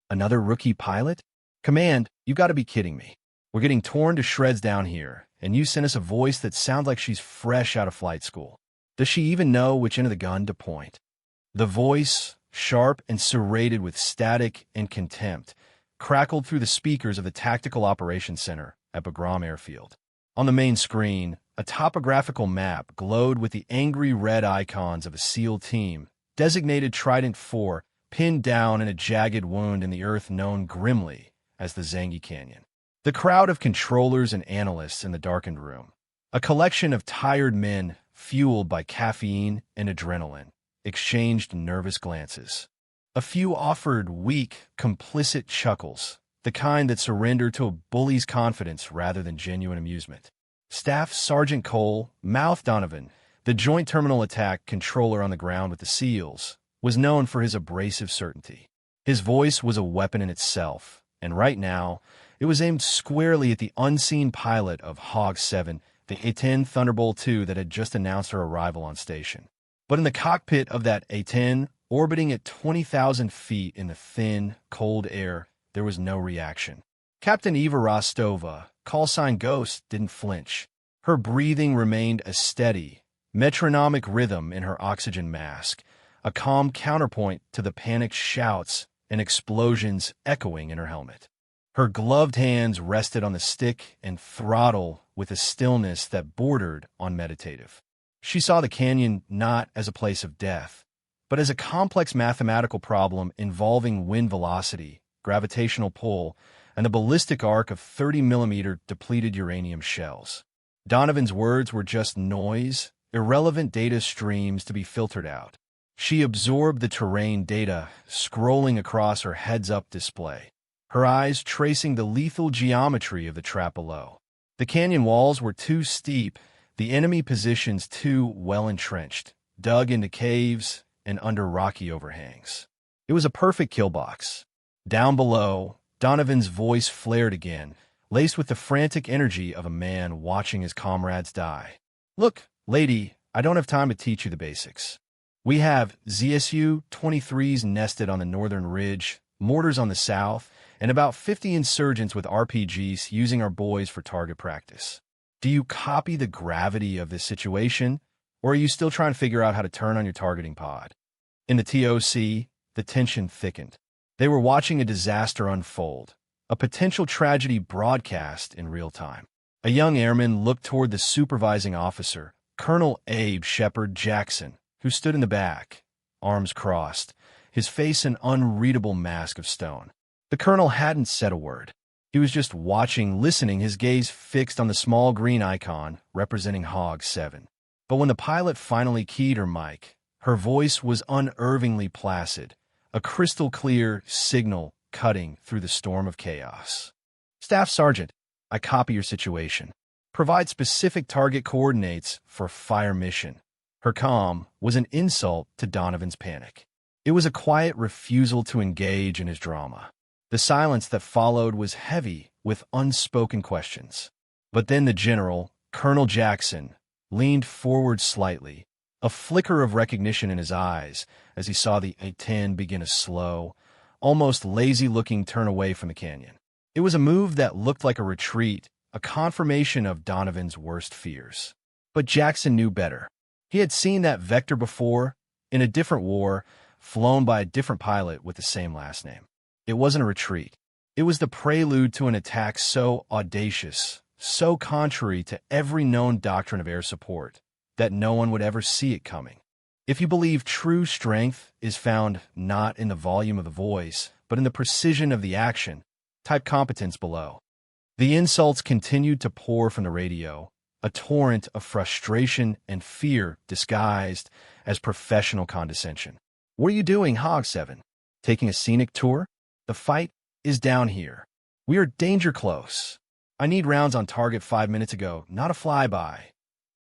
Another rookie pilot? Command, you gotta be kidding me. We're getting torn to shreds down here, and you sent us a voice that sounds like she's fresh out of flight school. Does she even know which end of the gun to point? The voice, sharp and serrated with static and contempt, crackled through the speakers of the Tactical Operations Center at Bagram Airfield. On the main screen, a topographical map glowed with the angry red icons of a SEAL team, designated Trident 4, pinned down in a jagged wound in the earth known grimly as the Zangi Canyon. The crowd of controllers and analysts in the darkened room, a collection of tired men fueled by caffeine and adrenaline, exchanged nervous glances. A few offered weak, complicit chuckles, the kind that surrender to a bully's confidence rather than genuine amusement. Staff Sergeant Cole, Mouth Donovan, the Joint Terminal Attack controller on the ground with the SEALs, was known for his abrasive certainty. His voice was a weapon in itself, and right now, it was aimed squarely at the unseen pilot of Hog 7, the A-10 Thunderbolt II that had just announced her arrival on station. But in the cockpit of that A-10, orbiting at 20,000 feet in the thin, cold air, there was no reaction. Captain Eva Rostova, call sign Ghost, didn't flinch. Her breathing remained a steady, metronomic rhythm in her oxygen mask, a calm counterpoint to the panicked shouts and explosions echoing in her helmet. Her gloved hands rested on the stick and throttle with a stillness that bordered on meditative. She saw the canyon not as a place of death, but as a complex mathematical problem involving wind velocity, gravitational pull, and the ballistic arc of 30-millimeter depleted uranium shells. Donovan's words were just noise, irrelevant data streams to be filtered out. She absorbed the terrain data scrolling across her heads-up display, her eyes tracing the lethal geometry of the trap below. The canyon walls were too steep, the enemy positions too well entrenched, dug into caves and under rocky overhangs. It was a perfect kill box. Down below, Donovan's voice flared again, laced with the frantic energy of a man watching his comrades die. Look, lady, I don't have time to teach you the basics. We have ZSU-23s nested on the northern ridge, mortars on the south, and about 50 insurgents with RPGs using our boys for target practice. Do you copy the gravity of this situation, or are you still trying to figure out how to turn on your targeting pod? In the TOC, the tension thickened. They were watching a disaster unfold, a potential tragedy broadcast in real time. A young airman looked toward the supervising officer, Colonel Abe Shepard Jackson, who stood in the back, arms crossed, his face an unreadable mask of stone. The colonel hadn't said a word. He was just watching, listening, his gaze fixed on the small green icon representing Hog 7. But when the pilot finally keyed her mic, her voice was unnervingly placid, a crystal-clear signal cutting through the storm of chaos. Staff Sergeant, I copy your situation. Provide specific target coordinates for fire mission. Her calm was an insult to Donovan's panic. It was a quiet refusal to engage in his drama. The silence that followed was heavy with unspoken questions. But then the general, Colonel Jackson, leaned forward slightly, a flicker of recognition in his eyes as he saw the A-10 begin a slow, almost lazy-looking turn away from the canyon. It was a move that looked like a retreat, a confirmation of Donovan's worst fears. But Jackson knew better. He had seen that vector before, in a different war, flown by a different pilot with the same last name. It wasn't a retreat. It was the prelude to an attack so audacious, so contrary to every known doctrine of air support, that no one would ever see it coming. If you believe true strength is found not in the volume of the voice, but in the precision of the action, type competence below. The insults continued to pour from the radio, a torrent of frustration and fear disguised as professional condescension. What are you doing, Hog 7? Taking a scenic tour? The fight is down here. We are danger close. I need rounds on target 5 minutes ago, not a flyby.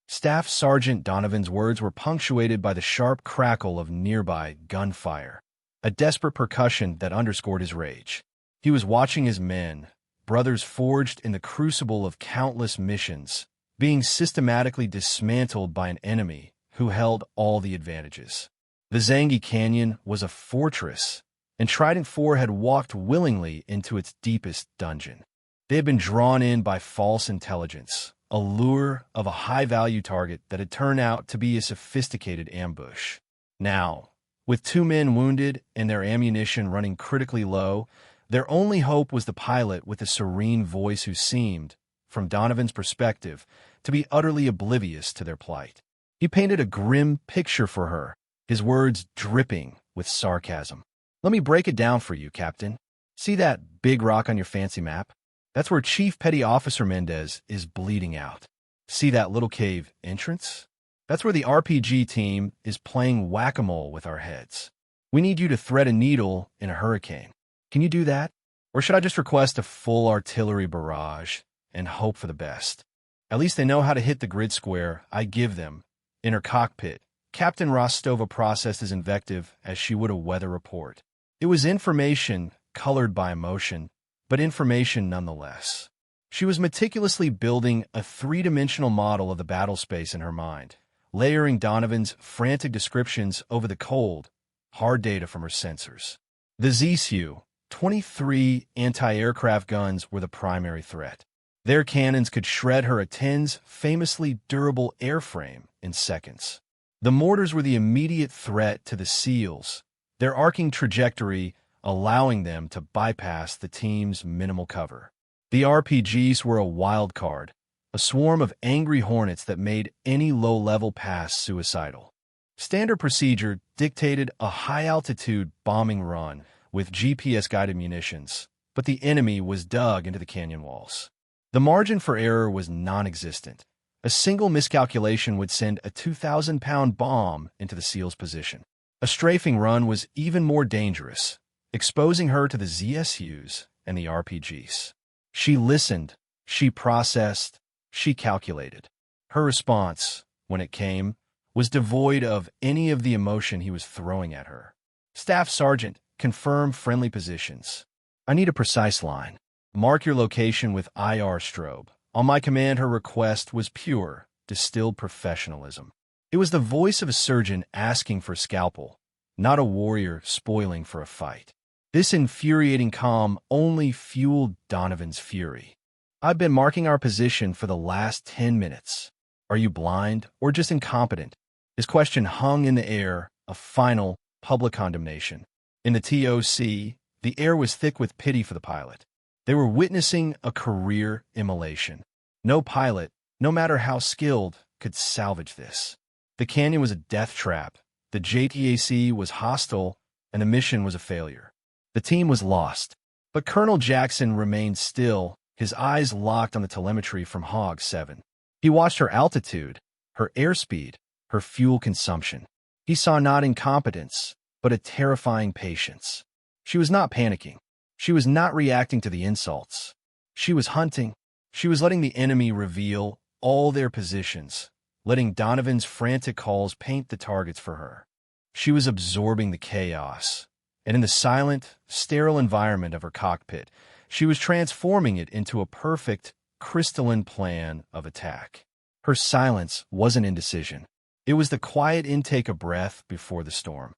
Staff Sergeant Donovan's words were punctuated by the sharp crackle of nearby gunfire, a desperate percussion that underscored his rage. He was watching his men, brothers forged in the crucible of countless missions, being systematically dismantled by an enemy who held all the advantages. The Zangi Canyon was a fortress, and Trident 4 had walked willingly into its deepest dungeon. They had been drawn in by false intelligence, a lure of a high-value target that had turned out to be a sophisticated ambush. Now, with 2 men wounded and their ammunition running critically low, their only hope was the pilot with a serene voice who seemed, from Donovan's perspective, to be utterly oblivious to their plight. He painted a grim picture for her, his words dripping with sarcasm. "Let me break it down for you, Captain. See that big rock on your fancy map? That's where Chief Petty Officer Mendez is bleeding out. See that little cave entrance? That's where the RPG team is playing whack-a-mole with our heads. We need you to thread a needle in a hurricane. Can you do that? Or should I just request a full artillery barrage and hope for the best? At least they know how to hit the grid square I give them." In her cockpit, Captain Rostova processed his invective as she would a weather report. It was information colored by emotion, but information nonetheless. She was meticulously building a 3-dimensional model of the battle space in her mind, layering Donovan's frantic descriptions over the cold, hard data from her sensors. The ZSU-23 anti-aircraft guns were the primary threat. Their cannons could shred her A-10's famously durable airframe in seconds. The mortars were the immediate threat to the SEALs, their arcing trajectory allowing them to bypass the team's minimal cover. The RPGs were a wild card, a swarm of angry hornets that made any low-level pass suicidal. Standard procedure dictated a high-altitude bombing run with GPS-guided munitions, but the enemy was dug into the canyon walls. The margin for error was non-existent. A single miscalculation would send a 2,000-pound bomb into the SEAL's position. A strafing run was even more dangerous, exposing her to the ZSUs and the RPGs. She listened, she processed, she calculated. Her response, when it came, was devoid of any of the emotion he was throwing at her. "Staff Sergeant, confirm friendly positions. I need a precise line. Mark your location with IR strobe." On my command, her request was pure, distilled professionalism. It was the voice of a surgeon asking for a scalpel, not a warrior spoiling for a fight. This infuriating calm only fueled Donovan's fury. "I've been marking our position for the last 10 minutes. Are you blind or just incompetent?" His question hung in the air, a final, public condemnation. In the TOC, the air was thick with pity for the pilot. They were witnessing a career immolation. No pilot, no matter how skilled, could salvage this. The canyon was a death trap, the JTAC was hostile, and the mission was a failure. The team was lost. But Colonel Jackson remained still, his eyes locked on the telemetry from Hog 7. He watched her altitude, her airspeed, her fuel consumption. He saw not incompetence, but a terrifying patience. She was not panicking. She was not reacting to the insults. She was hunting. She was letting the enemy reveal all their positions, letting Donovan's frantic calls paint the targets for her. She was absorbing the chaos, and in the silent, sterile environment of her cockpit, she was transforming it into a perfect, crystalline plan of attack. Her silence wasn't indecision. It was the quiet intake of breath before the storm.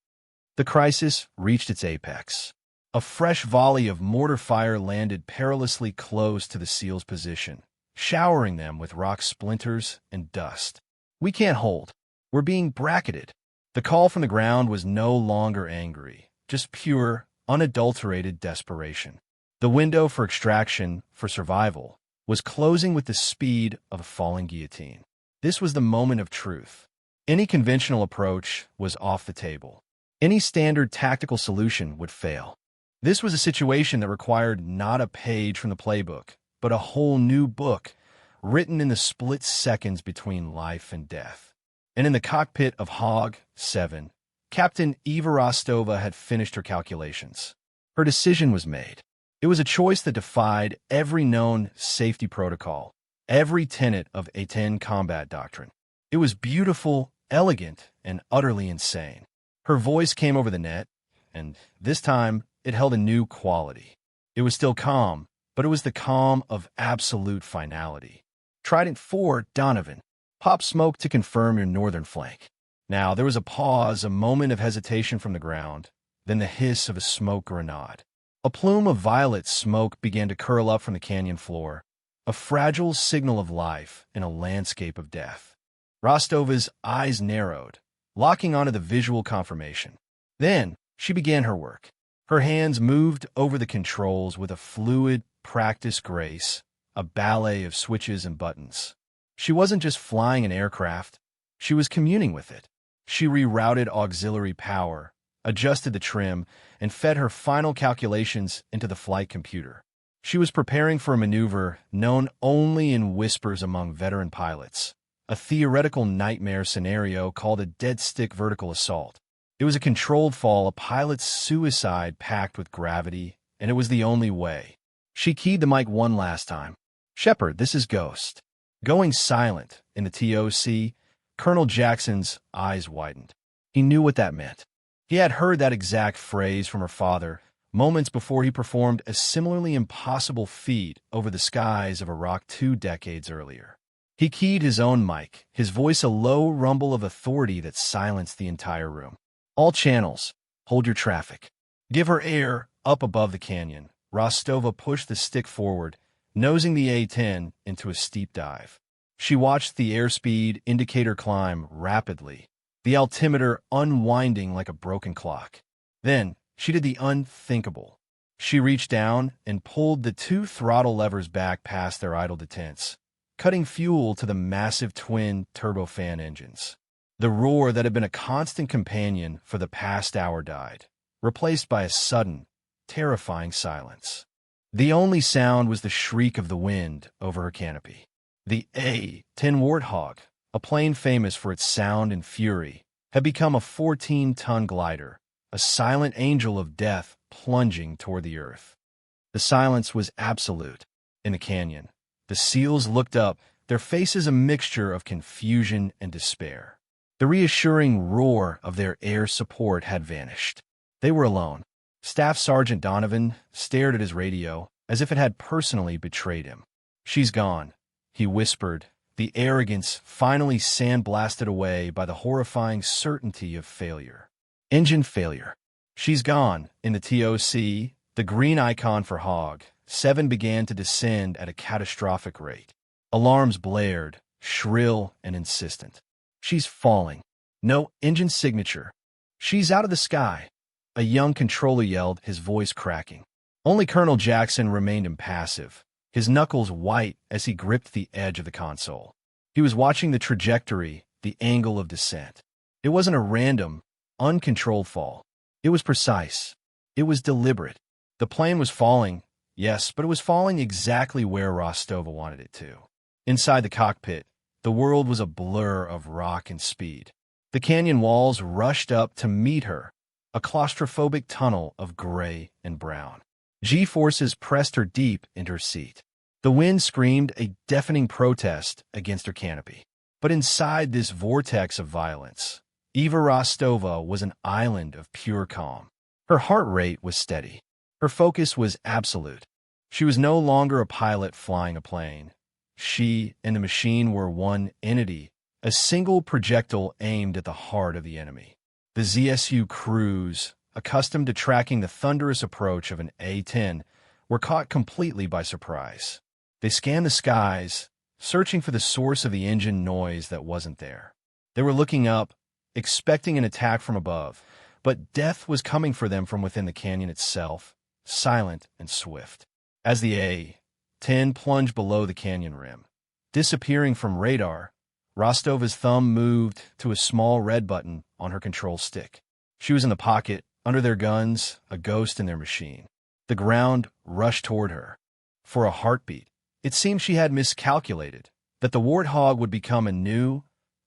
The crisis reached its apex. A fresh volley of mortar fire landed perilously close to the SEAL's position, showering them with rock splinters and dust. "We can't hold. We're being bracketed." The call from the ground was no longer angry, just pure, unadulterated desperation. The window for extraction, for survival, was closing with the speed of a falling guillotine. This was the moment of truth. Any conventional approach was off the table. Any standard tactical solution would fail. This was a situation that required not a page from the playbook, but a whole new book, written in the split seconds between life and death. And in the cockpit of Hog 7, Captain Eva Rostova had finished her calculations. Her decision was made. It was a choice that defied every known safety protocol, every tenet of A-10 combat doctrine. It was beautiful, elegant, and utterly insane. Her voice came over the net, and this time it held a new quality. It was still calm, but it was the calm of absolute finality. "Trident 4, Donovan. Pop smoke to confirm your northern flank." Now, there was a pause, a moment of hesitation from the ground. then the hiss of a smoke grenade. A plume of violet smoke began to curl up from the canyon floor, a fragile signal of life in a landscape of death. Rostova's eyes narrowed, locking onto the visual confirmation. Then she began her work. Her hands moved over the controls with a fluid, practiced grace, a ballet of switches and buttons. She wasn't just flying an aircraft, she was communing with it. She rerouted auxiliary power, adjusted the trim, and fed her final calculations into the flight computer. She was preparing for a maneuver known only in whispers among veteran pilots, a theoretical nightmare scenario called a dead-stick vertical assault. It was a controlled fall, a pilot's suicide packed with gravity, and it was the only way. She keyed the mic one last time. "Shepard, this is Ghost." Going silent in the TOC, Colonel Jackson's eyes widened. He knew what that meant. He had heard that exact phrase from her father moments before he performed a similarly impossible feat over the skies of Iraq 2 decades earlier. He keyed his own mic, his voice a low rumble of authority that silenced the entire room. "All channels, hold your traffic. Give her air up above the canyon." Rostova pushed the stick forward, nosing the A-10 into a steep dive. She watched the airspeed indicator climb rapidly, the altimeter unwinding like a broken clock. Then she did the unthinkable. She reached down and pulled the 2 throttle levers back past their idle detents, cutting fuel to the massive twin turbofan engines. The roar that had been a constant companion for the past hour died, replaced by a sudden, terrifying silence. The only sound was the shriek of the wind over her canopy. The A-10 Warthog, a plane famous for its sound and fury, had become a 14-ton glider, a silent angel of death plunging toward the earth. The silence was absolute. In the canyon, the SEALs looked up, their faces a mixture of confusion and despair. The reassuring roar of their air support had vanished. They were alone. Staff Sergeant Donovan stared at his radio as if it had personally betrayed him. "She's gone," he whispered, the arrogance finally sandblasted away by the horrifying certainty of failure. Engine failure. "She's gone." In the TOC, the green icon for Hog 7 began to descend at a catastrophic rate. Alarms blared, shrill and insistent. "She's falling. No engine signature. She's out of the sky," a young controller yelled, his voice cracking. Only Colonel Jackson remained impassive, his knuckles white as he gripped the edge of the console. He was watching the trajectory, the angle of descent. It wasn't a random, uncontrolled fall. It was precise. It was deliberate. The plane was falling, yes, but it was falling exactly where Rostova wanted it to. Inside the cockpit, the world was a blur of rock and speed. The canyon walls rushed up to meet her, a claustrophobic tunnel of gray and brown. G-forces pressed her deep into her seat. The wind screamed a deafening protest against her canopy. But inside this vortex of violence, Eva Rostova was an island of pure calm. Her heart rate was steady. Her focus was absolute. She was no longer a pilot flying a plane. She and the machine were one entity, a single projectile aimed at the heart of the enemy. The ZSU crews, accustomed to tracking the thunderous approach of an A-10, were caught completely by surprise. They scanned the skies, searching for the source of the engine noise that wasn't there. They were looking up, expecting an attack from above, but death was coming for them from within the canyon itself, silent and swift. As the A-10 plunged below the canyon rim, disappearing from radar, Rostova's thumb moved to a small red button on her control stick. She was in the pocket, under their guns, a ghost in their machine. The ground rushed toward her. For a heartbeat, it seemed she had miscalculated, that the Warthog would become a new,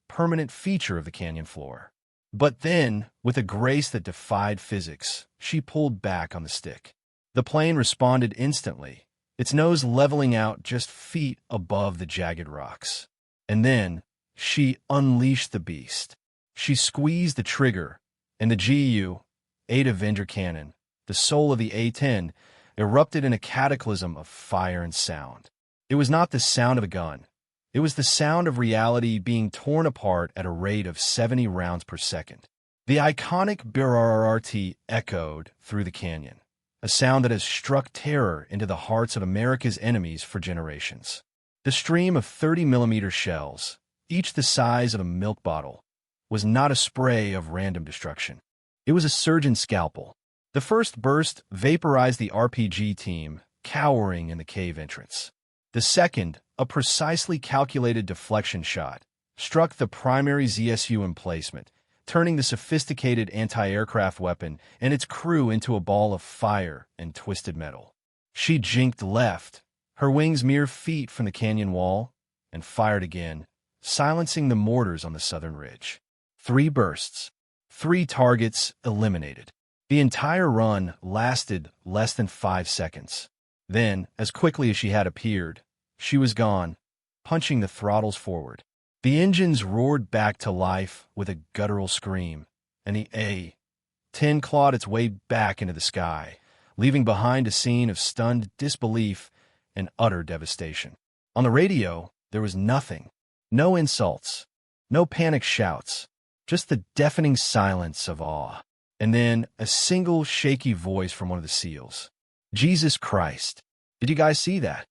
permanent feature of the canyon floor. But then, with a grace that defied physics, she pulled back on the stick. The plane responded instantly, its nose leveling out just feet above the jagged rocks. And then, she unleashed the beast. She squeezed the trigger, and the GU-8 Avenger cannon, the soul of the A-10, erupted in a cataclysm of fire and sound. It was not the sound of a gun. It was the sound of reality being torn apart at a rate of 70 rounds per second. The iconic BRRRT echoed through the canyon, a sound that has struck terror into the hearts of America's enemies for generations. The stream of 30mm shells, each the size of a milk bottle, was not a spray of random destruction. It was a surgeon's scalpel. The first burst vaporized the RPG team, cowering in the cave entrance. The second, a precisely calculated deflection shot, struck the primary ZSU emplacement, turning the sophisticated anti-aircraft weapon and its crew into a ball of fire and twisted metal. She jinked left, her wings mere feet from the canyon wall, and fired again, silencing the mortars on the southern ridge. 3 bursts. 3 targets eliminated. The entire run lasted less than 5 seconds. Then, as quickly as she had appeared, she was gone, punching the throttles forward. The engines roared back to life with a guttural scream, and the A-10 clawed its way back into the sky, leaving behind a scene of stunned disbelief and utter devastation. On the radio, there was nothing. No insults, no panic shouts, just the deafening silence of awe. And then a single shaky voice from one of the SEALs. Jesus Christ, did you guys see that?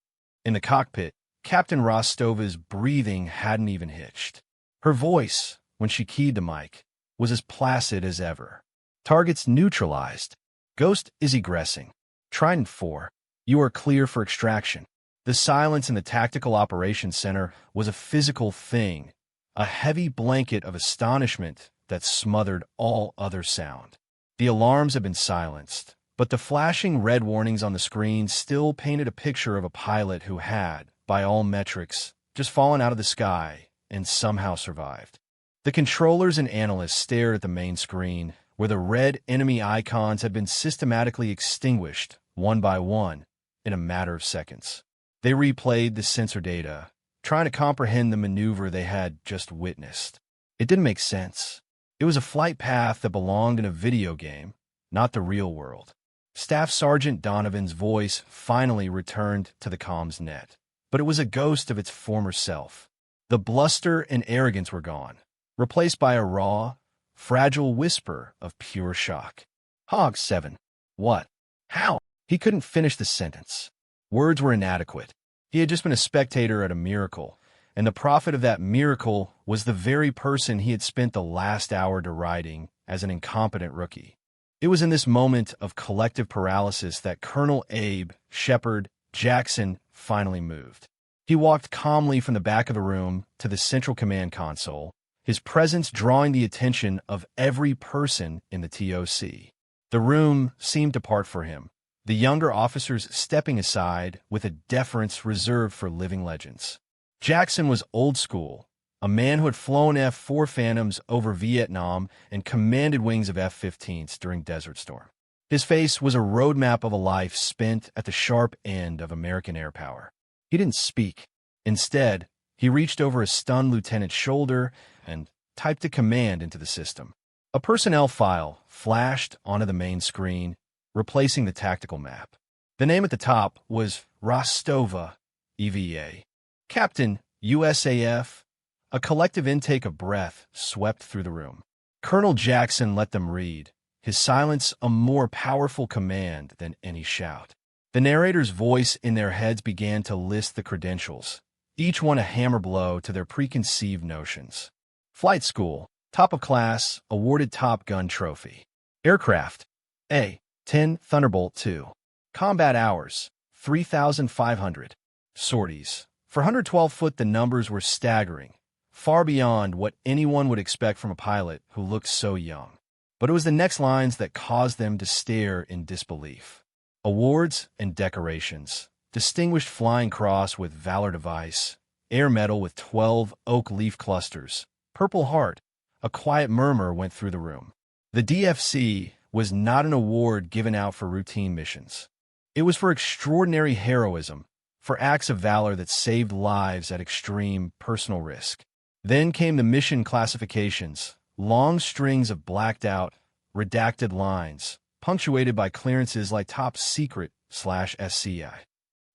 In the cockpit, Captain Rostova's breathing hadn't even hitched. Her voice, when she keyed the mic, was as placid as ever. Targets neutralized. Ghost is egressing. Trident 4, you are clear for extraction. The silence in the Tactical Operations Center was a physical thing, a heavy blanket of astonishment that smothered all other sound. The alarms had been silenced, but the flashing red warnings on the screen still painted a picture of a pilot who had, by all metrics, just fallen out of the sky and somehow survived. The controllers and analysts stared at the main screen, where the red enemy icons had been systematically extinguished, one by one, in a matter of seconds. They replayed the sensor data, trying to comprehend the maneuver they had just witnessed. It didn't make sense. It was a flight path that belonged in a video game, not the real world. Staff Sergeant Donovan's voice finally returned to the comms net, but it was a ghost of its former self. The bluster and arrogance were gone, replaced by a raw, fragile whisper of pure shock. Hog 7. What? How? He couldn't finish the sentence. Words were inadequate. He had just been a spectator at a miracle, and the prophet of that miracle was the very person he had spent the last hour deriding as an incompetent rookie. It was in this moment of collective paralysis that Colonel Abe Shepard Jackson finally moved. He walked calmly from the back of the room to the central command console, his presence drawing the attention of every person in the TOC. The room seemed to part for him, the younger officers stepping aside with a deference reserved for living legends. Jackson was old school, a man who had flown F-4 Phantoms over Vietnam and commanded wings of F-15s during Desert Storm. His face was a roadmap of a life spent at the sharp end of American air power. He didn't speak. Instead, he reached over a stunned lieutenant's shoulder and typed a command into the system. A personnel file flashed onto the main screen, replacing the tactical map. The name at the top was Rostova, EVA. Captain, USAF. A collective intake of breath swept through the room. Colonel Jackson let them read, his silence a more powerful command than any shout. The narrator's voice in their heads began to list the credentials, each one a hammer blow to their preconceived notions. Flight school, top of class, awarded Top Gun trophy. Aircraft, A-10 Thunderbolt II. Combat hours, 3,500. Sorties. For 112 foot, the numbers were staggering, far beyond what anyone would expect from a pilot who looked so young. But it was the next lines that caused them to stare in disbelief. Awards and decorations. Distinguished Flying Cross with Valor Device. Air Medal with 12 oak leaf clusters. Purple Heart. A quiet murmur went through the room. The DFC was not an award given out for routine missions. It was for extraordinary heroism, for acts of valor that saved lives at extreme personal risk. Then came the mission classifications, long strings of blacked-out, redacted lines, punctuated by clearances like Top Secret/SCI.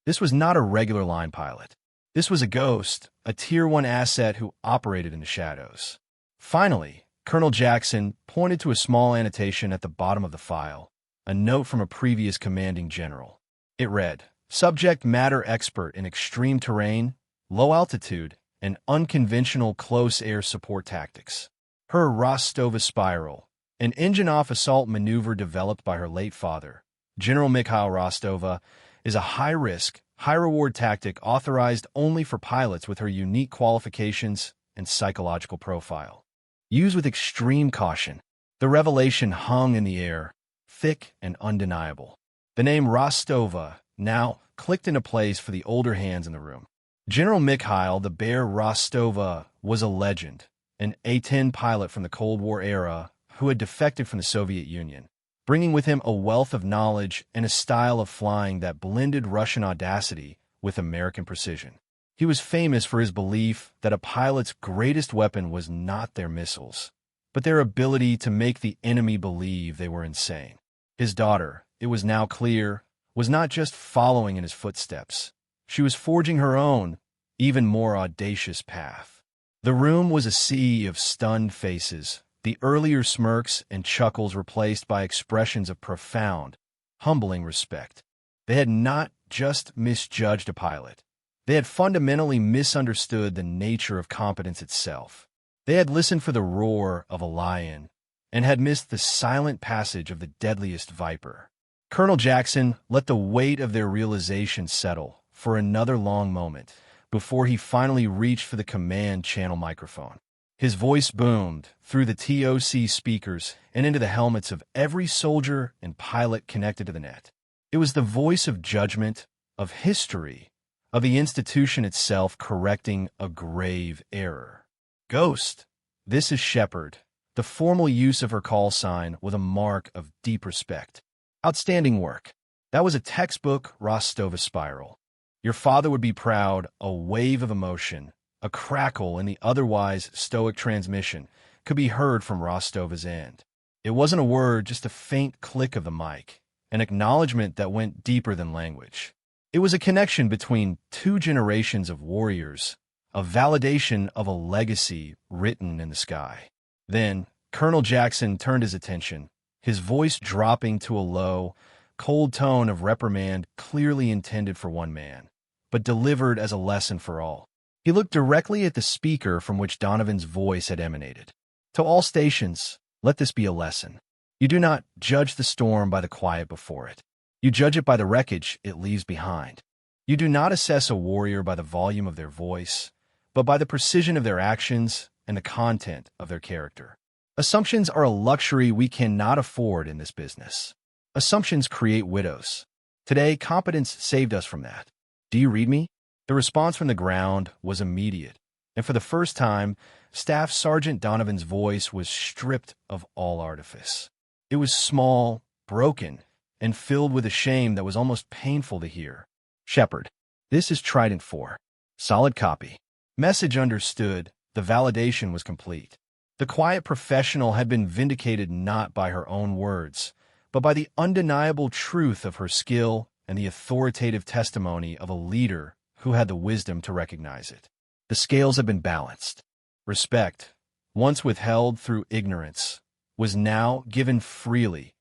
This was not a regular line pilot. This was a ghost, a Tier 1 asset who operated in the shadows. Finally, Colonel Jackson pointed to a small annotation at the bottom of the file, a note from a previous commanding general. It read, "Subject matter expert in extreme terrain, low altitude, and unconventional close air support tactics. Her Rostova spiral, an engine-off assault maneuver developed by her late father, General Mikhail Rostova, is a high-risk, high-reward tactic authorized only for pilots with her unique qualifications and psychological profile. Used with extreme caution." The revelation hung in the air, thick and undeniable. The name Rostova now clicked into place for the older hands in the room. General Mikhail the Bear Rostova was a legend, an A-10 pilot from the Cold War era who had defected from the Soviet Union, bringing with him a wealth of knowledge and a style of flying that blended Russian audacity with American precision. He was famous for his belief that a pilot's greatest weapon was not their missiles, but their ability to make the enemy believe they were insane. His daughter, it was now clear, was not just following in his footsteps. She was forging her own, even more audacious path. The room was a sea of stunned faces, the earlier smirks and chuckles replaced by expressions of profound, humbling respect. They had not just misjudged a pilot. They had fundamentally misunderstood the nature of competence itself. They had listened for the roar of a lion and had missed the silent passage of the deadliest viper. Colonel Jackson let the weight of their realization settle for another long moment before he finally reached for the command channel microphone. His voice boomed through the TOC speakers and into the helmets of every soldier and pilot connected to the net. It was the voice of judgment, of history, of the institution itself correcting a grave error. "Ghost, this is Shepard." The formal use of her call sign was a mark of deep respect. "Outstanding work. That was a textbook Rostova spiral. Your father would be proud." A wave of emotion, a crackle in the otherwise stoic transmission, could be heard from Rostova's end. It wasn't a word, just a faint click of the mic, an acknowledgement that went deeper than language. It was a connection between two generations of warriors, a validation of a legacy written in the sky. Then, Colonel Jackson turned his attention, his voice dropping to a low, cold tone of reprimand clearly intended for one man, but delivered as a lesson for all. He looked directly at the speaker from which Donovan's voice had emanated. "To all stations, let this be a lesson. You do not judge the storm by the quiet before it. You judge it by the wreckage it leaves behind. You do not assess a warrior by the volume of their voice, but by the precision of their actions and the content of their character. Assumptions are a luxury we cannot afford in this business. Assumptions create widows. Today, competence saved us from that. Do you read me?" The response from the ground was immediate, and for the first time, Staff Sergeant Donovan's voice was stripped of all artifice. It was small, broken, and filled with a shame that was almost painful to hear. "Shepard, this is Trident 4. Solid copy. Message understood." The validation was complete. The quiet professional had been vindicated not by her own words, but by the undeniable truth of her skill and the authoritative testimony of a leader who had the wisdom to recognize it. The scales had been balanced. Respect, once withheld through ignorance, was now given freely,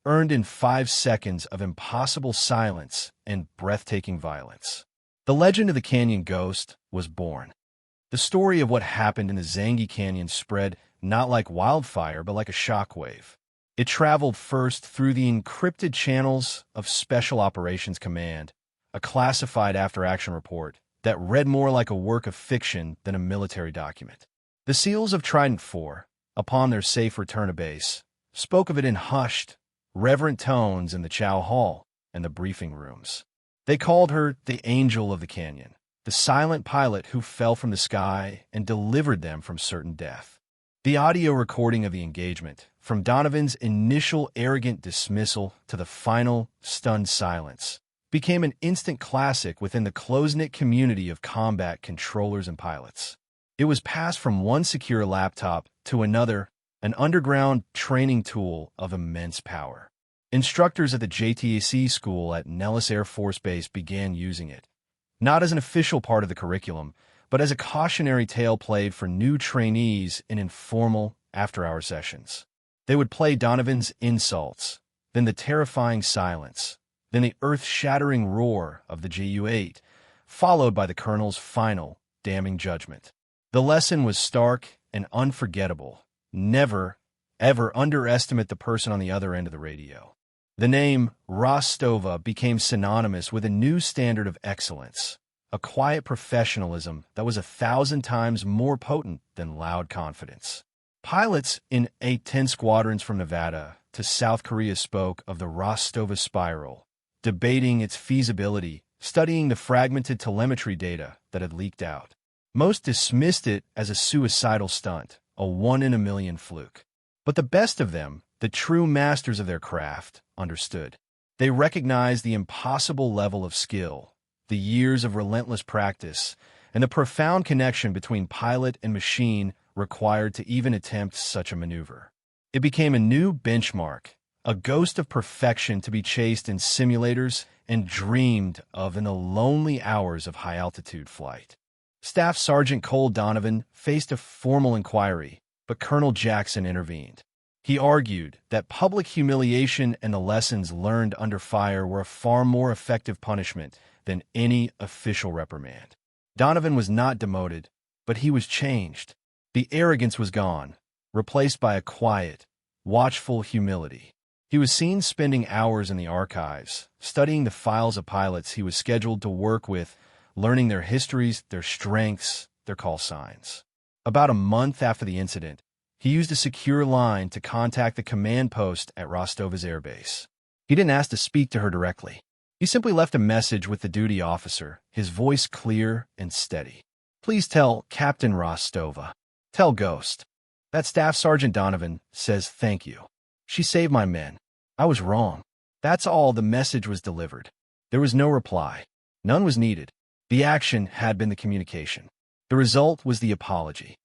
earned in 5 seconds of impossible silence and breathtaking violence. The legend of the Canyon Ghost was born. The story of what happened in the Zangi Canyon spread not like wildfire, but like a shockwave. It traveled first through the encrypted channels of Special Operations Command, a classified after-action report that read more like a work of fiction than a military document. The SEALs of Trident 4, upon their safe return to base, spoke of it in hushed, reverent tones in the Chow Hall and the briefing rooms. They called her the Angel of the Canyon, the silent pilot who fell from the sky and delivered them from certain death. The audio recording of the engagement, from Donovan's initial arrogant dismissal to the final stunned silence, became an instant classic within the close-knit community of combat controllers and pilots. It was passed from one secure laptop to another, an underground training tool of immense power. Instructors at the JTAC school at Nellis Air Force Base began using it, not as an official part of the curriculum, but as a cautionary tale played for new trainees in informal, after-hour sessions. They would play Donovan's insults, then the terrifying silence, then the earth-shattering roar of the GU-8, followed by the colonel's final, damning judgment. The lesson was stark and unforgettable. Never, ever underestimate the person on the other end of the radio. The name Rostova became synonymous with a new standard of excellence, a quiet professionalism that was 1,000 times more potent than loud confidence. Pilots in A-10 squadrons from Nevada to South Korea spoke of the Rostova spiral, debating its feasibility, studying the fragmented telemetry data that had leaked out. Most dismissed it as a suicidal stunt, a one-in-a-million fluke. But the best of them, the true masters of their craft, understood. They recognized the impossible level of skill, the years of relentless practice, and the profound connection between pilot and machine required to even attempt such a maneuver. It became a new benchmark, a ghost of perfection to be chased in simulators and dreamed of in the lonely hours of high-altitude flight. Staff Sergeant Cole Donovan faced a formal inquiry, but Colonel Jackson intervened. He argued that public humiliation and the lessons learned under fire were a far more effective punishment than any official reprimand. Donovan was not demoted, but he was changed. The arrogance was gone, replaced by a quiet, watchful humility. He was seen spending hours in the archives, studying the files of pilots he was scheduled to work with, learning their histories, their strengths, their call signs. About a month after the incident, he used a secure line to contact the command post at Rostova's airbase. He didn't ask to speak to her directly. He simply left a message with the duty officer, his voice clear and steady. "Please tell Captain Rostova. Tell Ghost that Staff Sergeant Donovan says thank you. She saved my men. I was wrong." That's all. The message was delivered. There was no reply. None was needed. The action had been the communication. The result was the apology.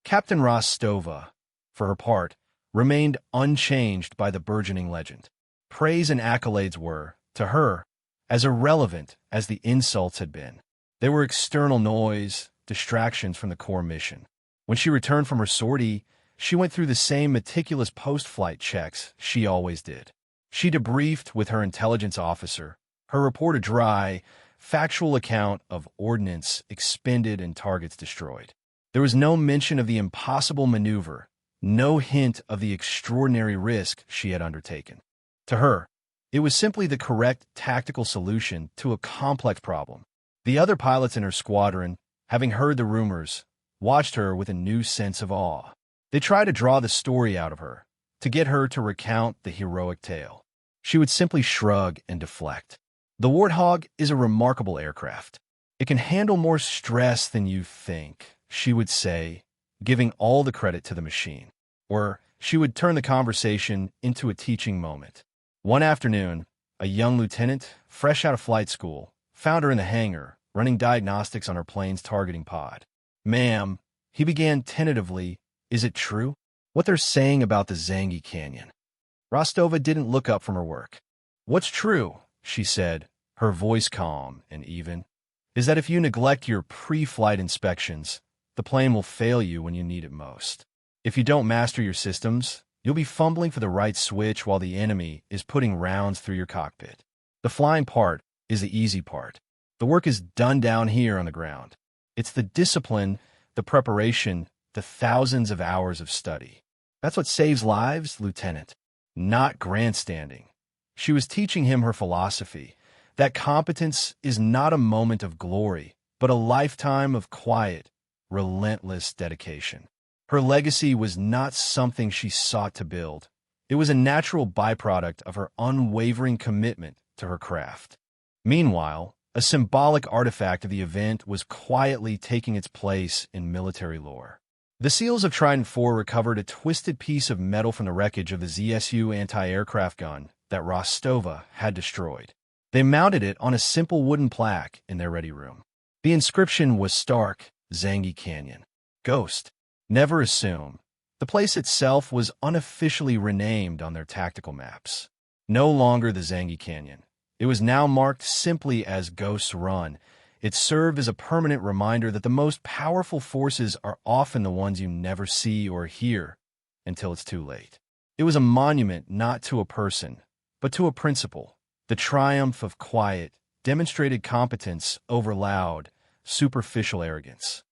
Captain Rostova, for her part, remained unchanged by the burgeoning legend. Praise and accolades were, to her, as irrelevant as the insults had been. They were external noise, distractions from the core mission. When she returned from her sortie, she went through the same meticulous post-flight checks she always did. She debriefed with her intelligence officer, her report a dry, factual account of ordnance expended and targets destroyed. There was no mention of the impossible maneuver, no hint of the extraordinary risk she had undertaken. To her, it was simply the correct tactical solution to a complex problem. The other pilots in her squadron, having heard the rumors, watched her with a new sense of awe. They tried to draw the story out of her, to get her to recount the heroic tale. She would simply shrug and deflect. The Warthog is a remarkable aircraft. It can handle more stress than you think, she would say, giving all the credit to the machine. Or she would turn the conversation into a teaching moment. One afternoon, a young lieutenant, fresh out of flight school, found her in the hangar, running diagnostics on her plane's targeting pod. "Ma'am," he began tentatively, "is it true what they're saying about the Zangi Canyon?" Rostova didn't look up from her work. "What's true," she said, her voice calm and even, "is that if you neglect your pre-flight inspections, the plane will fail you when you need it most. If you don't master your systems, you'll be fumbling for the right switch while the enemy is putting rounds through your cockpit. The flying part is the easy part. The work is done down here on the ground. It's the discipline, the preparation, the thousands of hours of study. That's what saves lives, Lieutenant. Not grandstanding." She was teaching him her philosophy, that competence is not a moment of glory, but a lifetime of quiet, relentless dedication. Her legacy was not something she sought to build. It was a natural byproduct of her unwavering commitment to her craft. Meanwhile, a symbolic artifact of the event was quietly taking its place in military lore. The SEALs of Trident IV recovered a twisted piece of metal from the wreckage of the ZSU anti-aircraft gun that Rostova had destroyed. They mounted it on a simple wooden plaque in their ready room. The inscription was stark, Zangi Canyon. Ghost. Never assume. The place itself was unofficially renamed on their tactical maps. No longer the Zangi Canyon. It was now marked simply as Ghost's Run. It served as a permanent reminder that the most powerful forces are often the ones you never see or hear, until it's too late. It was a monument not to a person, but to a principle, the triumph of quiet, demonstrated competence over loud, superficial arrogance.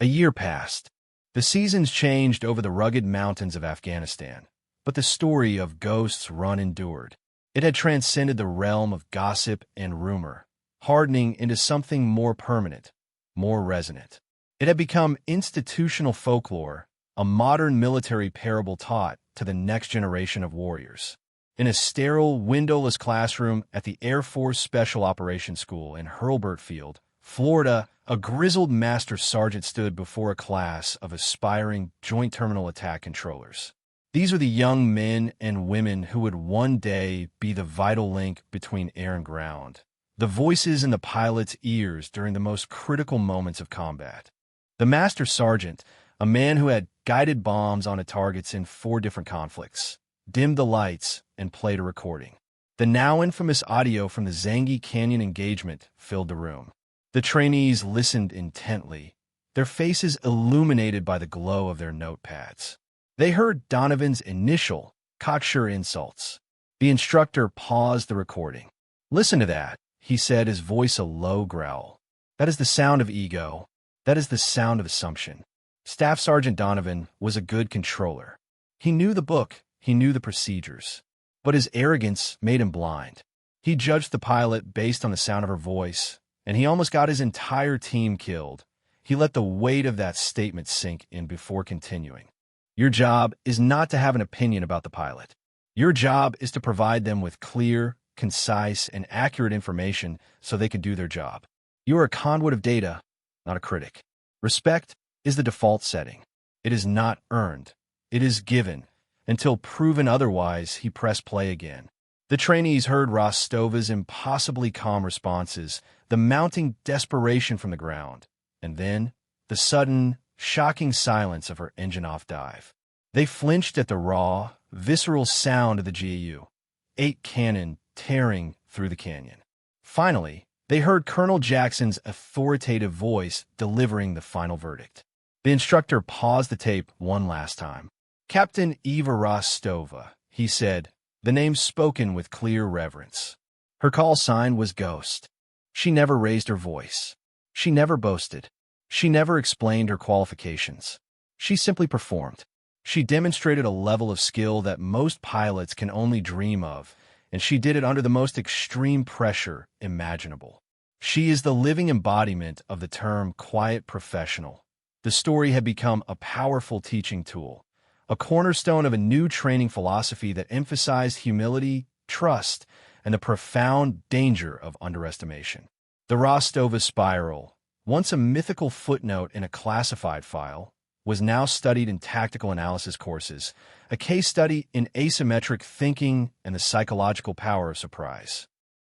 A year passed. The seasons changed over the rugged mountains of Afghanistan, but the story of Ghost's Run endured. It had transcended the realm of gossip and rumor, hardening into something more permanent, more resonant. It had become institutional folklore, a modern military parable taught to the next generation of warriors. In a sterile, windowless classroom at the Air Force Special Operations School in Hurlburt Field, Florida, a grizzled master sergeant stood before a class of aspiring joint terminal attack controllers. These were the young men and women who would one day be the vital link between air and ground, the voices in the pilot's ears during the most critical moments of combat. The master sergeant, a man who had guided bombs onto targets in 4 different conflicts, dimmed the lights and played a recording. The now infamous audio from the Zangi Canyon engagement filled the room. The trainees listened intently, their faces illuminated by the glow of their notepads. They heard Donovan's initial, cocksure insults. The instructor paused the recording. "Listen to that," he said, his voice a low growl. "That is the sound of ego. That is the sound of assumption." Staff Sergeant Donovan was a good controller. He knew the book, he knew the procedures. But his arrogance made him blind. He judged the pilot based on the sound of her voice, and he almost got his entire team killed. He let the weight of that statement sink in before continuing. "Your job is not to have an opinion about the pilot. Your job is to provide them with clear, concise, and accurate information so they can do their job. You are a conduit of data, not a critic. Respect is the default setting. It is not earned. It is given. Until proven otherwise, he pressed play again." The trainees heard Rostova's impossibly calm responses, the mounting desperation from the ground, and then the sudden, shocking silence of her engine-off dive. They flinched at the raw, visceral sound of the GAU-8 cannon tearing through the canyon. Finally, they heard Colonel Jackson's authoritative voice delivering the final verdict. The instructor paused the tape one last time. "Captain Eva Rostova," he said, the name spoken with clear reverence. Her call sign was Ghost. She never raised her voice. She never boasted. She never explained her qualifications. She simply performed. She demonstrated a level of skill that most pilots can only dream of, and she did it under the most extreme pressure imaginable. She is the living embodiment of the term quiet professional. The story had become a powerful teaching tool, a cornerstone of a new training philosophy that emphasized humility, trust, and the profound danger of underestimation. The Rostova spiral, once a mythical footnote in a classified file, was now studied in tactical analysis courses, a case study in asymmetric thinking and the psychological power of surprise.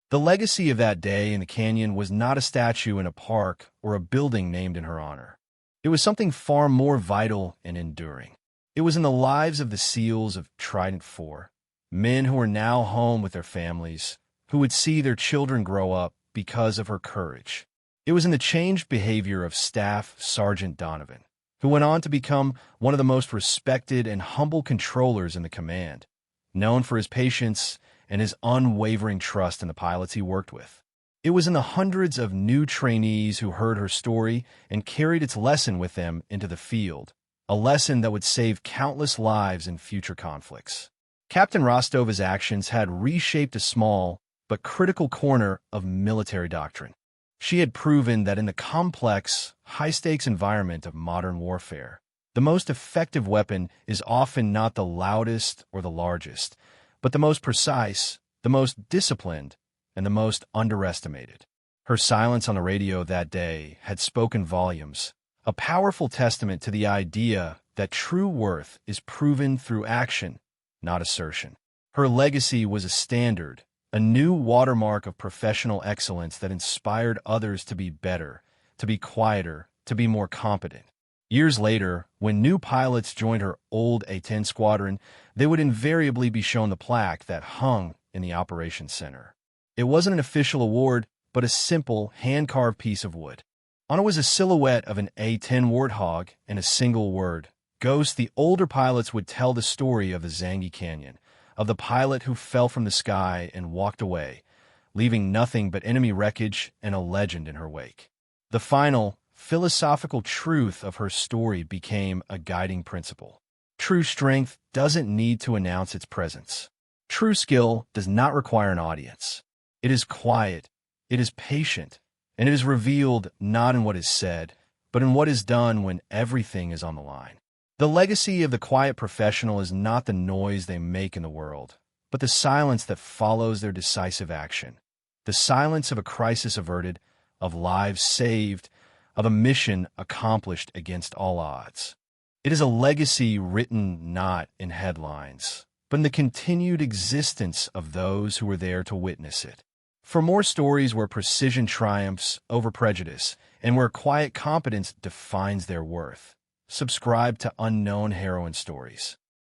The legacy of that day in the canyon was not a statue in a park or a building named in her honor. It was something far more vital and enduring. It was in the lives of the SEALs of Trident 4, men who were now home with their families, who would see their children grow up because of her courage. It was in the changed behavior of Staff Sergeant Donovan, who went on to become one of the most respected and humble controllers in the command, known for his patience and his unwavering trust in the pilots he worked with. It was in the hundreds of new trainees who heard her story and carried its lesson with them into the field, a lesson that would save countless lives in future conflicts. Captain Rostova's actions had reshaped a small but critical corner of military doctrine. She had proven that in the complex, high-stakes environment of modern warfare, the most effective weapon is often not the loudest or the largest, but the most precise, the most disciplined, and the most underestimated. Her silence on the radio that day had spoken volumes, a powerful testament to the idea that true worth is proven through action, not assertion. Her legacy was a standard, a new watermark of professional excellence that inspired others to be better, to be quieter, to be more competent. Years later, when new pilots joined her old A-10 squadron, they would invariably be shown the plaque that hung in the operations center. It wasn't an official award, but a simple, hand-carved piece of wood. On it was a silhouette of an A-10 warthog and a single word, Ghost, the older pilots would tell the story of the Zangi Canyon, of the pilot who fell from the sky and walked away, leaving nothing but enemy wreckage and a legend in her wake. The final, philosophical truth of her story became a guiding principle. True strength doesn't need to announce its presence. True skill does not require an audience. It is quiet, it is patient, and it is revealed not in what is said, but in what is done when everything is on the line. The legacy of the quiet professional is not the noise they make in the world, but the silence that follows their decisive action. The silence of a crisis averted, of lives saved, of a mission accomplished against all odds. It is a legacy written not in headlines, but in the continued existence of those who were there to witness it. For more stories where precision triumphs over prejudice and where quiet competence defines their worth, subscribe to Unknown Heroine Stories.